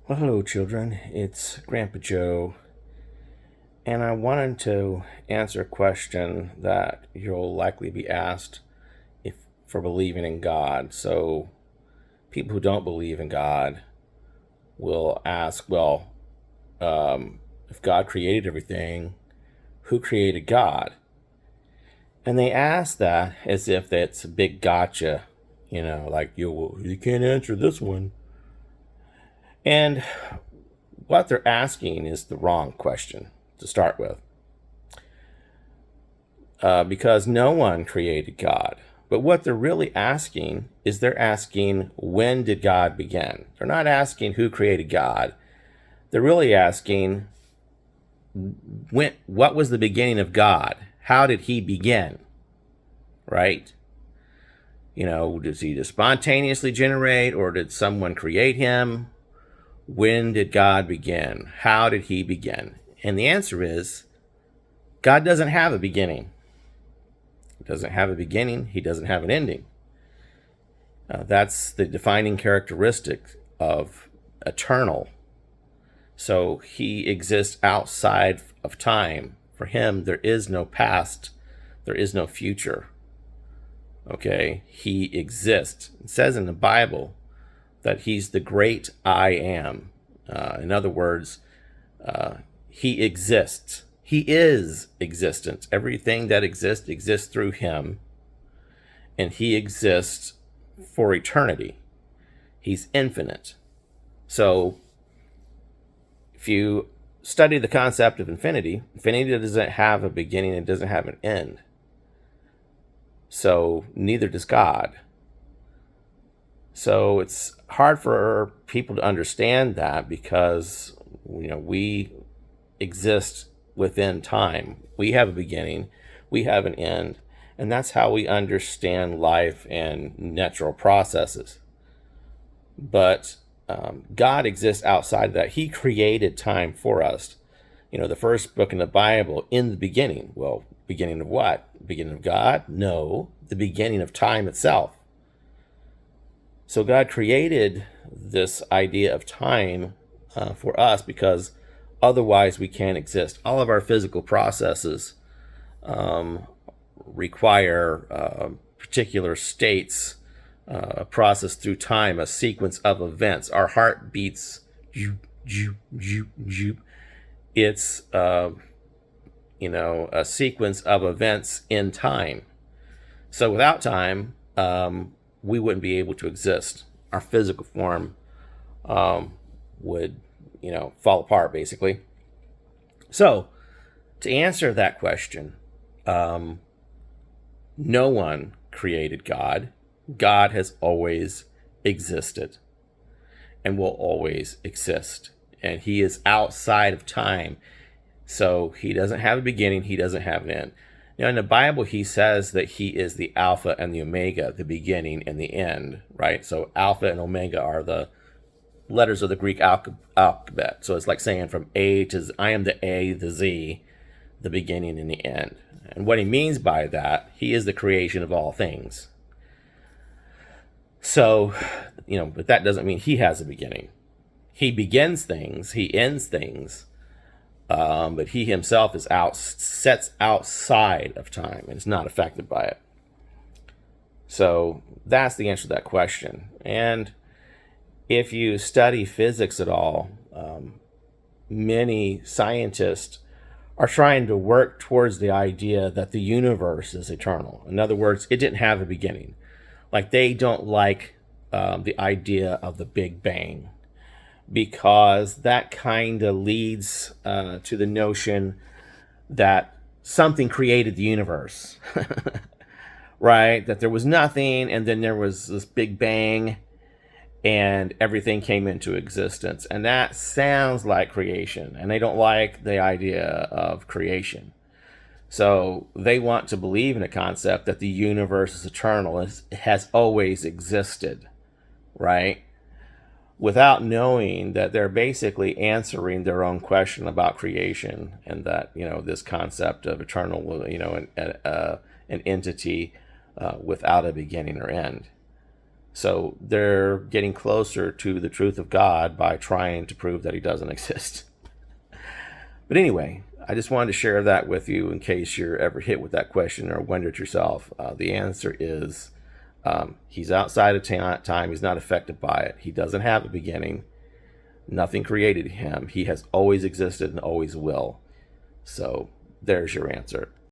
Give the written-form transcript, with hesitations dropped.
Well, hello, children. It's Grandpa Joe, and I wanted to answer a question that you'll likely be asked if for believing in God. So, people who don't believe in God will ask, well, if God created everything, who created God? And they ask that as if it's a big gotcha, like you can't answer this one. And what they're asking is the wrong question to start with. Because no one created God. But what they're really asking is they're asking, when did God begin? They're not asking who created God. They're really asking, what was the beginning of God? How did he begin? Right? Does he just spontaneously generate, or did someone create him? When did God begin? How did he begin? And the answer is, God doesn't have a beginning. He doesn't have a beginning. He doesn't have an ending. That's the defining characteristic of eternal. So he exists outside of time. For him, there is no past. There is no future. Okay? He exists. It says in the Bible that he's the great I am. In other words, he exists. He is existence. Everything that exists through him, and he exists for eternity. He's infinite. So if you study the concept of infinity doesn't have a beginning, it doesn't have an end. So neither does God. So it's hard for people to understand that because we exist within time. We have a beginning, we have an end, and that's how we understand life and natural processes. But God exists outside of that. He created time for us. The first book in the Bible, in the beginning. Well, beginning of what? Beginning of God? No, the beginning of time itself. So God created this idea of time for us because otherwise we can't exist. All of our physical processes require particular states, a process through time, a sequence of events. Our heart beats, it's a sequence of events in time. So without time, we wouldn't be able to exist. Our physical form would, fall apart, basically. So, to answer that question, no one created God. God has always existed and will always exist. And he is outside of time. So he doesn't have a beginning, he doesn't have an end. In the Bible, he says that he is the Alpha and the Omega, the beginning and the end, right? So Alpha and Omega are the letters of the Greek alphabet. So it's like saying from A to Z, I am the A, the Z, the beginning and the end. And what he means by that, he is the creation of all things. So, but that doesn't mean he has a beginning. He begins things, he ends things, but he himself sets outside of time and is not affected by it. So that's the answer to that question. And if you study physics at all, many scientists are trying to work towards the idea that the universe is eternal. In other words, it didn't have a beginning. Like they don't like the idea of the Big Bang, because that kind of leads to the notion that something created the universe, right? That there was nothing, and then there was this Big Bang, and everything came into existence. And that sounds like creation, and they don't like the idea of creation. So they want to believe in a concept that the universe is eternal, it has always existed, right? Without knowing that they're basically answering their own question about creation, and that this concept of eternal, an entity without a beginning or end. So they're getting closer to the truth of God by trying to prove that he doesn't exist. But anyway, I just wanted to share that with you in case you're ever hit with that question or wondered yourself. The answer is he's outside of time. He's not affected by it. He doesn't have a beginning. Nothing created him. He has always existed and always will. So there's your answer.